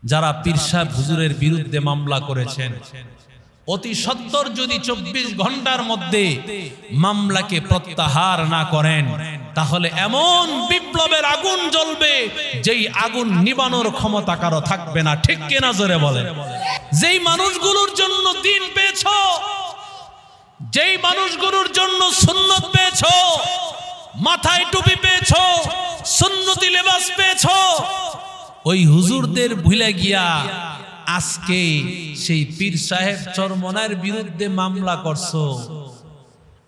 যারা পীর সাহেব হুজুরের বিরুদ্ধে মামলা করেছেন, অতি সত্বর যদি 24 ঘন্টার মধ্যে মামলাকে প্রত্যাহার না করেন, তাহলে এমন বিপ্লবের আগুন জ্বলবে যেই আগুন নিবানোর ক্ষমতা কারো থাকবে না। ঠিক কিনা জোরে বলেন? যেই মানুষগুলোর জন্য দ্বীন পেয়েছো, যেই মানুষগুলোর জন্য সুন্নত পেয়েছো, মাথায় টুপি পেয়েছো, সুন্নতি লেবাস পেয়েছো, ওই হুজুরদের ভুলে গিয়া আজকে সেই পীর সাহেব চরমনার বিরুদ্ধে মামলা করছো।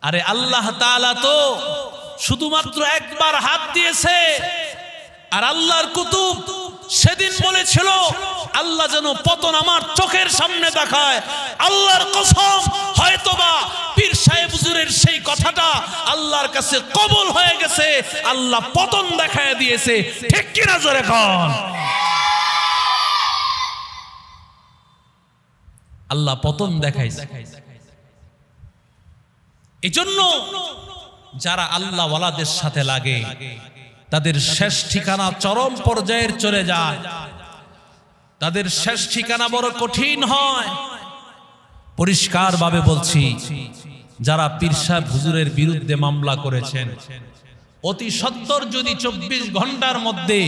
আরে আল্লাহ তাআলা তো শুধুমাত্র একবার হাত দিয়েছে, আর আল্লাহর কুতুব সেদিন বলেছিল আল্লাহ যেন পতন আমার চোখের সামনে দেখায়। আল্লাহর কসম, হয়তোবা পীর সাহেব হুজুরের সেই কথাটা আল্লাহর কাছে কবুল হয়ে গেছে, আল্লাহ পতন দেখায় দিয়েছে। ঠিক কিনা জোরে কোন? আল্লাহ পতন দেখাইছে। এজন্য যারা আল্লাহ ওয়ালাদের সাথে লাগে তাদের শেষ ঠিকানা চরম পর্যায়ের চলে যায়, তাদের শেষ ঠিকানা বড় কঠিন হয়। পরিষ্কার ভাবে বলছি, যারা পীর সাহেব হুজুরের বিরুদ্ধে মামলা করেছেন, অতি সত্বর যদি 24 ঘন্টার মধ্যে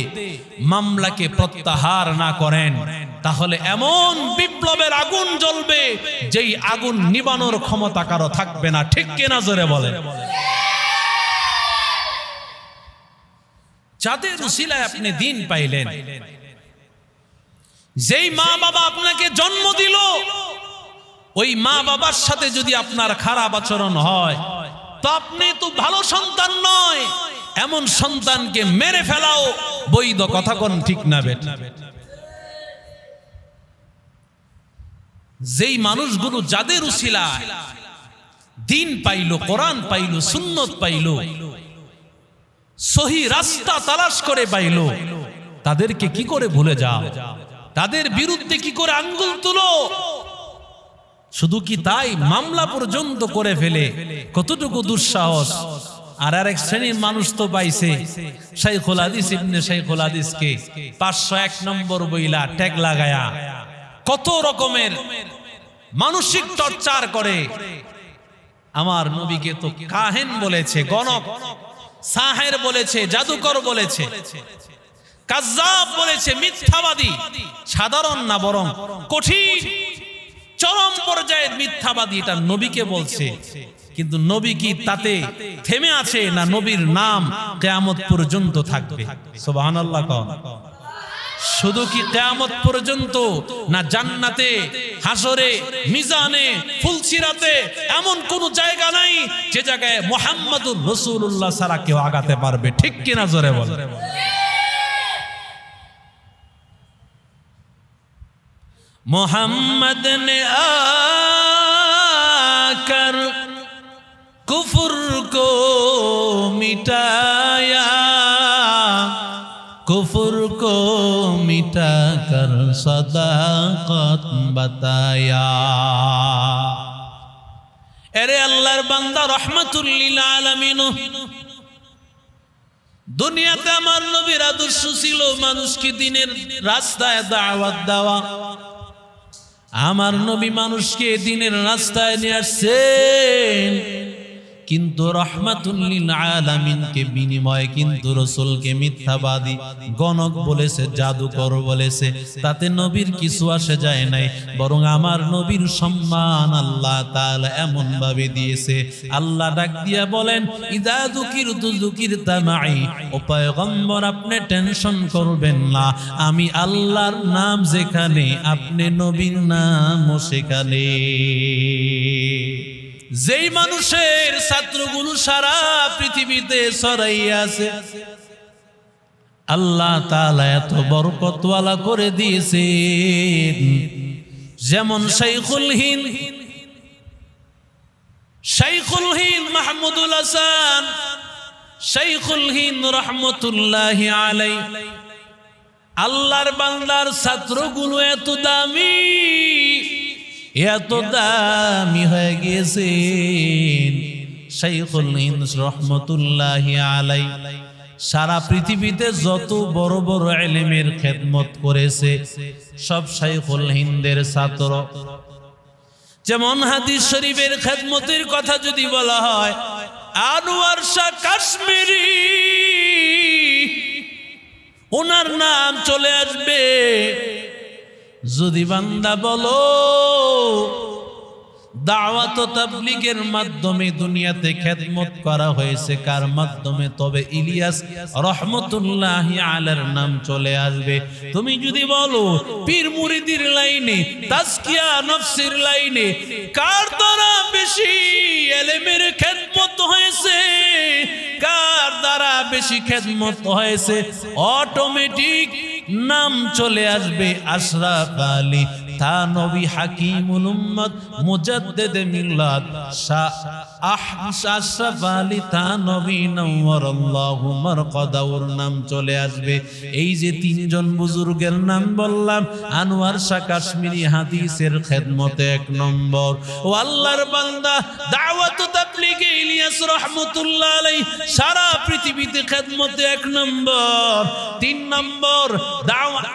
মামলাকে প্রত্যাহার না করেন, তাহলে এমন বিপ্লবের আগুন জ্বলবে যেই আগুন নিবানোর ক্ষমতা কারো থাকবে না। ঠিক কিনা জোরে বলেন? যাদের উসিলায় আপনি দ্বীন পাইলেন, যেই মা বাবা আপনাকে জন্ম দিল, ওই মা বাবার সাথে যদি আপনার খারাপ আচরণ হয়, তো আপনি তো ভালো সন্তান নয়। এমন সন্তানকে মেরে ফেলাও বৈধ। কথা কোন ঠিক না বেটা? যেই মানুষগুলো যাদের উসিলায় দ্বীন পাইলো, কোরআন পাইলো, সুন্নত পাইলো, সহি রাস্তা তালাশ করে পাইলো, তাদেরকে কি করে ভুলে যাও? তাদের বিরুদ্ধে কি করে আঙ্গুল তুলো? শুধু কি তাই, মামলা পর্যন্ত করে ফেলে। কতটুকু দুঃসাহস! আর আরেক শ্রেণীর মানুষ তো পাইছে শাইখুল হাদিস ইবনে শাইখুল হাদিসকে 501 নম্বর বইলা ট্যাগ লাগায়া কত রকমের মানসিক টর্চার করে। আমার নবীকে তো কাহেন বলেছে, গণক, সাহের বলেছে, জাদুকর বলেছে, কাজ্জাব বলেছে, মিথ্যাবাদী। সাধারণ না, বরং কঠিন চরম পর্যায়ের মিথ্যাবাদী, এটা নবীকে বলছে। কিন্তু নবী কি তাতে থেমে আছে? না, নবীর নাম কিয়ামত পর্যন্ত থাকবে। সুবহানাল্লাহ। শুধু কি কিয়ামত পর্যন্ত? না, জান্নাতে, হাসরে, মিজানে, ফুলসিরাতে এমন কোন জায়গা নাই যে জায়গায় মুহাম্মাদুর রাসূলুল্লাহ ছাড়া কেউ আগাতে পারবে। ঠিক কিনা জোরে বল? मोहम्मद ने आकर कुफ्र को मिटाया, कुफ्र को मिटाकर सदाकत बताया। अरे अल्लाहर बंदा रहमतुल लिल आलामीन, দুনিয়াতে আমার নবীর আদর্শ ছিল মানুষকে দ্বীনের রাস্তায় দাওয়াত দেওয়া। আমার নবী মানুষকে দ্বীনের রাস্তায় নিয়ে আসছেন, কিন্তু রাহমাতুল লিল আলামিনকে বিনিময়ে কিন্তু রাসূলকে মিথ্যাবাদী, গণক বলেছে, জাদুকর বলেছে। তাতে নবীর কিছু আসে যায় নাই, বরং আমার নবীর সম্মান আল্লাহ তাআলা এমন ভাবে দিয়েছে। আল্লাহ ডাক দিয়া বলেন, ইদা যুকিরতু যুকিরতা মাই, ও পয়গম্বর আপনি টেনশন করবেন না, আমি আল্লাহর নাম যেখানে আপনি নবীর নামও সেখানে। যেই মানুষের ছাত্রগুলো সারা পৃথিবীতে ছড়াইয়া আছে, আল্লাহ তাআলা এত বরকতওয়ালা করে দিয়েছেন। যেমন শাইখুল হিন্দ মাহমুদুল হাসান, শাইখুল হিন্দ রাহমাতুল্লাহি আলাইহি, আল্লাহর বান্দার ছাত্রগুলো এত দামি, এত দামি হয়ে গেছেন। শাইখুল হিন্দ রাহমাতুল্লাহি আলাইহি সারা পৃথিবীতে যত বড় বড় ইলমের খেদমত করেছে সব শাইখুল হিন্দের ছাত্র। যেমন হাদিস শরীফের খেদমতের কথা যদি বলা হয়, আনোয়ার শাহ কাশ্মীরি, ওনার নাম চলে আসবে। যদি বান্দা বলো দাওয়াত ও তাবলীগের মাধ্যমে দুনিয়াতে খেদমত করা হয়েছে কার মাধ্যমে, তবে ইলিয়াস রহমতুল্লাহি আলাইহির নাম চলে আসবে। তুমি যদি বলো পীর মুরিদির লাইনে, তাজকিয়া নফসের লাইনে কার দ্বারা বেশি ইলমের খেদমত হয়েছে, কার দ্বারা বেশি খেদমত হয়েছে, অটোমেটিক নাম চলে আসবে আশরাফ আলী থানভী হাকিমুল উম্মত মুজাদ্দিদে মিল্লাত শাহ আশরাফ আলী থানভী নওয়ারাল্লাহু মারকাদাহুর নাম চলে আসবে। এই যে তিনজন বুজুর্গের নাম বললাম, আনোয়ার শাহ কাশ্মীরি হাদিসের খেদমতে 1 নম্বর। ও আল্লাহর বান্দা, দাওয়াত ও তাবলীগে ইলিয়াস রহমাতুল্লাহ আলাইহি সারা পৃথিবীতে খেদমতে 1 নম্বর। 3 নম্বর দাওয়াত,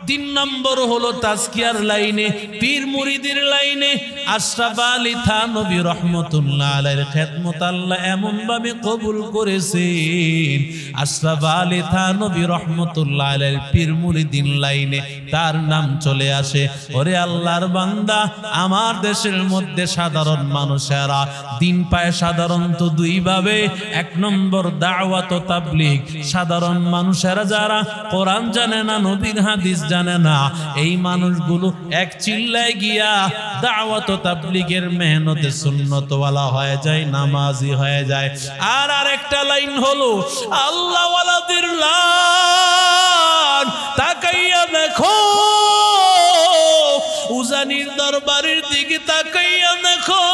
3 নম্বর হলো তাজকিয়ার লাইনে, পীর মুরিদের লাইনে আশরাফ আলী থানভী রহমাতুল্লাহ আলাইহির খেদমত আল্লাহ এমন ভাবে কবুল করেছেন, আশরাফ আলী থানভী রহমাতুল্লাহ আলাইহির পীর মুরিদিন লাইনে তার নাম চলে আসে। ওরে আল্লাহর বান্দা, আমার দেশের মধ্যে সাধারণ মানুষেরা দিন পায় সাধারণত 2 ভাবে। 1 নম্বর দাওয়াত ও তাবলীগ, সাধারণ মানুষেরা যারা কোরআন জানে না, নবীর হাদিস জানে না, এই মানুষগুলো এক চিল্লায় গিয়া দাওয়াত ও তাবলীগের মেহনতে সুন্নতওয়ালা হয়ে যায়, নামাজি হয়ে যায়। আর আরেকটা লাইন হলো আল্লাহ ওয়ালাদের লাইন। তাকাইয়া দেখো উজানির দরবারের দিকে, তাকাইয়া দেখো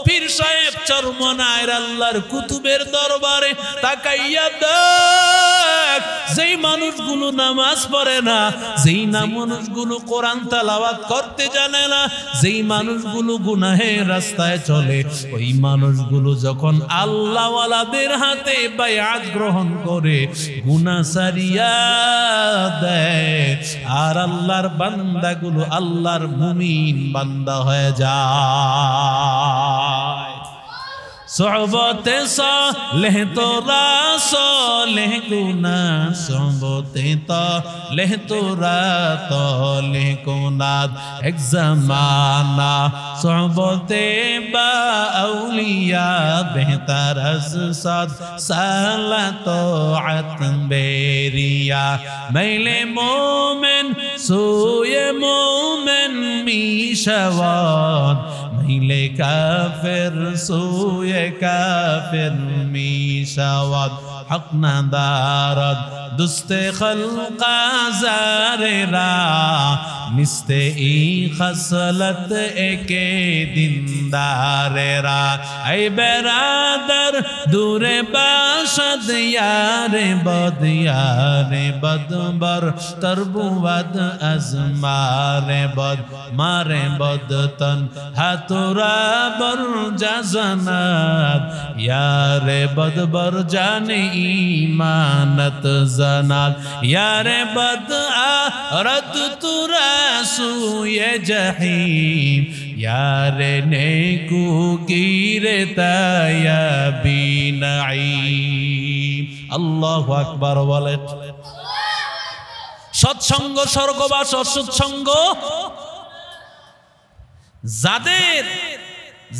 পীর সাহেব চরমনায়ের আল্লাহর কুতুবের দরবারে, তাকাইয়া দেখ যেই মানুষগুলো নামাজ পড়ে না, যেই মানুষগুলো কোরআন তেলাওয়াত করতে জানে না, যেই মানুষগুলো গুনাহের রাস্তায় চলে, ওই মানুষগুলো যখন আল্লাহ ওয়ালাদের হাতে বায়াত গ্রহণ করে গুনাহ সারিয়া দেয়, আর আল্লাহর বান্দাগুলো আল্লাহর মুমিন বান্দা হয়ে যায়। সোহবতে সালেহ তোরা সালেহ গুনা, সোহবতে তালেহ তোরা তালেহ গুনা, এক জামানা সোহবতে বা আউলিয়া বেহতার আজ সাদ সালাত আত বেরিয়া, মাইলে মোমেন সোয়ে মোমেন মিশাওয়াত, মাইলে কাফের সোয়ে কাফের মিশাওয়াত, হক না দারদ দুস্তে খলকা জারেরা, নিস্তে ই খসলত একে দিনদারেরা, এই বেরাদর দূরে বাসদ ইয়ারে বদ, ইয়ারে বদবর তরবুবদ আজমারে বদ, মারে বদ তন হাতুরা বর জাজনাত, ইয়ারে বদবর জানে ইমানত জানাত, ইয়ারে বদ আরত তুরা সুয়ে জহিম, यारे नेकू गिरे तायाबी नाईम। আল্লাহু আকবার বলেন। সৎসঙ্গ স্বর্গবাস, অসৎসঙ্গ যাদের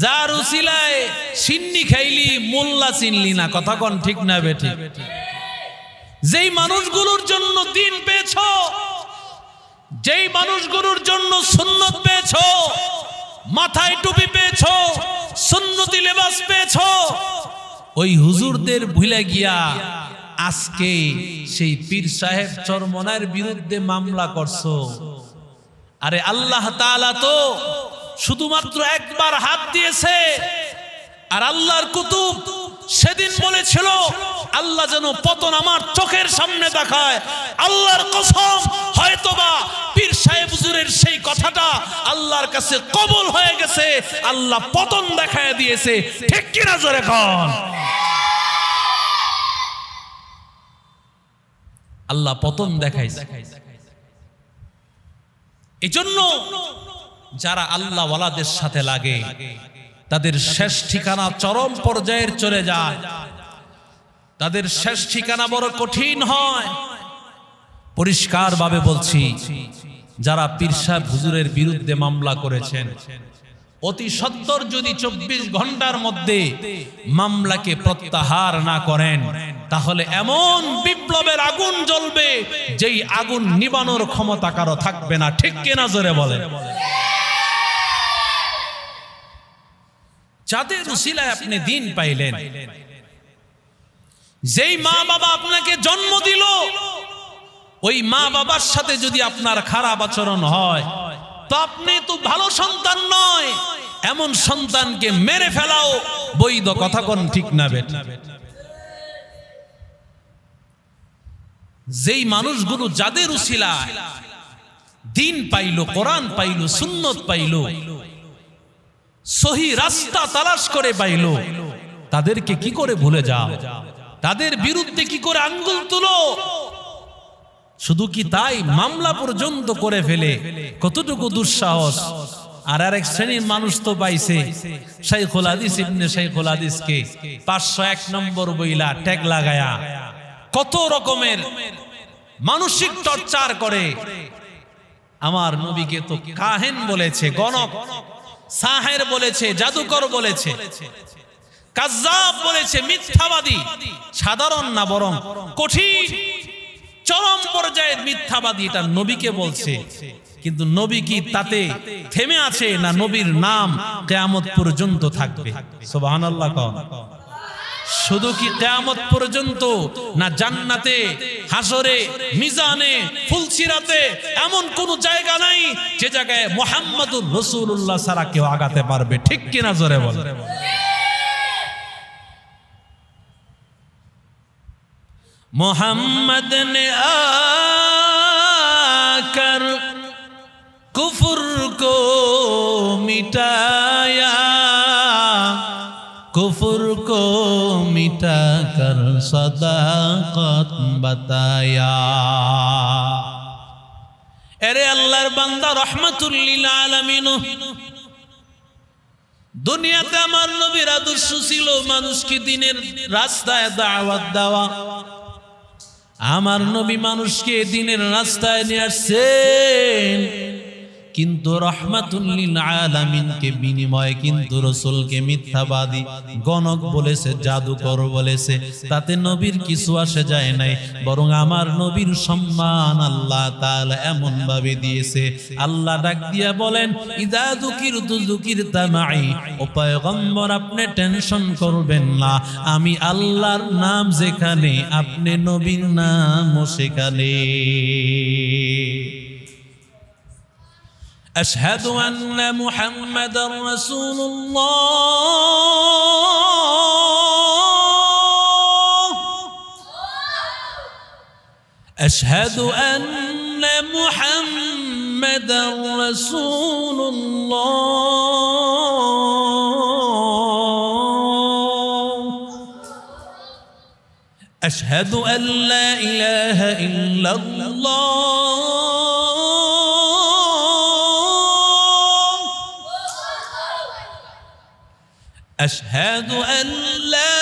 যার উসিলায় সিন্নি খাইলি মোল্লা চিনলি না, কথা কোন ঠিক না বেঠিক? যেই মানুষগুলোর জন্য দিন পেয়েছো, যেই মানুষগুলোর জন্য সুন্নত পেয়েছো, মাথায় টুপি পেয়েছো, সুন্নতি লেবাস পেয়েছো, ওই হুজুরদের ভুলে গিয়া আজকে সেই পীর সাহেব চরমনার বিরুদ্ধে মামলা করছো। আরে আল্লাহ তাআলা তো শুধুমাত্র একবার হাত দিয়েছে, আর আল্লাহর কুতুব সেদিন বলেছিল আল্লাহ যেন পতন আমার চোখের সামনে দেখায়। আল্লাহর কসম, হয়তোবা পীর সাহেব হুজুরের সেই কথাটা আল্লাহর কাছে কবুল হয়ে গেছে, আল্লাহ পতন দেখায় দিয়েছে। ঠিক কিনা জোরে কোন? আল্লাহ পতন দেখাইছে। এজন্য যারা আল্লাহ ওয়ালাদের সাথে লাগে তাদের শেষ ঠিকানা চরম পর্যায়ের চলে যায়, তাদের শেষ ঠিকানা বড় কঠিন হয়। পরিষ্কার ভাবে বলছি, যারা পীর সাহেব হুজুরের বিরুদ্ধে মামলা করেছেন, অতি সত্বর যদি 24 ঘন্টার মধ্যে মামলাকে প্রত্যাহার না করেন, তাহলে এমন বিপ্লবের আগুন জ্বলবে যেই আগুন নিবানোর ক্ষমতা কারো থাকবে না। ঠিক কিনা জোরে বলেন। যাদের উসিলায় আপনি দিন পাইলেন, যেই মা বাবা আপনাকে জন্ম দিল, ওই মা বাবার সাথে যদি আপনার খারাপ আচরণ হয়, তো আপনি তো ভালো সন্তান নয়। এমন সন্তানকে মেরে ফেলাও বৈধ। কথা কোন ঠিক না বেটা? যেই মানুষগুলো যাদের উসিলায় দিন পাইল, কোরআন পাইল, সুন্নত পাইল, সহি রাস্তা তালাশ করে পাইল, তাদেরকে কি করে ভুলে যাও? তাদের বিরুদ্ধে কি করে আঙ্গুল তুলো? শুধু কি তাই, মামলা পর্যন্ত করে ফেলে। কতটুকু দুঃসাহস! আর আরেক শ্রেণীর মানুষ তো পাইছে শাইখুল হাদিস ইবনে শাইখুল হাদিসকে 501 নম্বর বইলা ট্যাগ লাগায়া কত রকমের মানসিক টর্চার করে। আমার নবীকে তো কাহেন বলেছে, গণক, সাহের বলেছে, জাদুকর বলেছে, কাজ্জাব বলেছে, মিথ্যাবাদী। সাধারণ না, বরং কঠিন চরম পর্যায়ের মিথ্যাবাদী, এটা নবীকে বলছে। কিন্তু নবী কি তাতে থেমে আছে? না, নবীর নাম কিয়ামত পর্যন্ত থাকবে। সুবহানাল্লাহ। শুধু কি কিয়ামত পর্যন্ত? না, জান্নাতে, হাসরে, মিজানে, ফুলসিরাতে এমন কোন জায়গা নাই যে জায়গায় মুহাম্মাদুর রাসূলুল্লাহ ছাড়া কেউ আগাতে পারবে। ঠিক কিনা জোরে বল। मोहम्मद ने आकर कुफ्र को मिटाया, कुफ्र को मिटाकर सदाकत बताया। अरे अल्लाहर बंदा रहमतुल लिल आलामीन, দুনিয়াতে আমার নবীর আদর্শ ছিল মানুষকে দ্বীনের রাস্তায় দাওয়াত দেওয়া। আমার নবী মানুষকে দ্বীনের রাস্তায় নিয়ে আসছেন, কিন্তু রাহমাতুল লিল আলামিনকে বিনিময়ে কিন্তু রাসূলকে মিথ্যাবাদী, গণক বলেছে, জাদুকর বলেছে। তাতে নবীর কিছু আসে যায় নাই, বরং আমার নবীর সম্মান আল্লাহ তাআলা এমন ভাবে দিয়েছে। আল্লাহ ডাক দিয়া বলেন, ইদা যুকিরতু যুকিরতা মাই, ও পয়গম্বর আপনি টেনশন করবেন না, আমি আল্লাহর নাম যেখানে আপনি নবীর নামও সেখানে। أشهد أن محمدا رسول الله، أشهد أن محمدا رسول الله، أشهد أن لا إله إلا الله، أشهد أن لا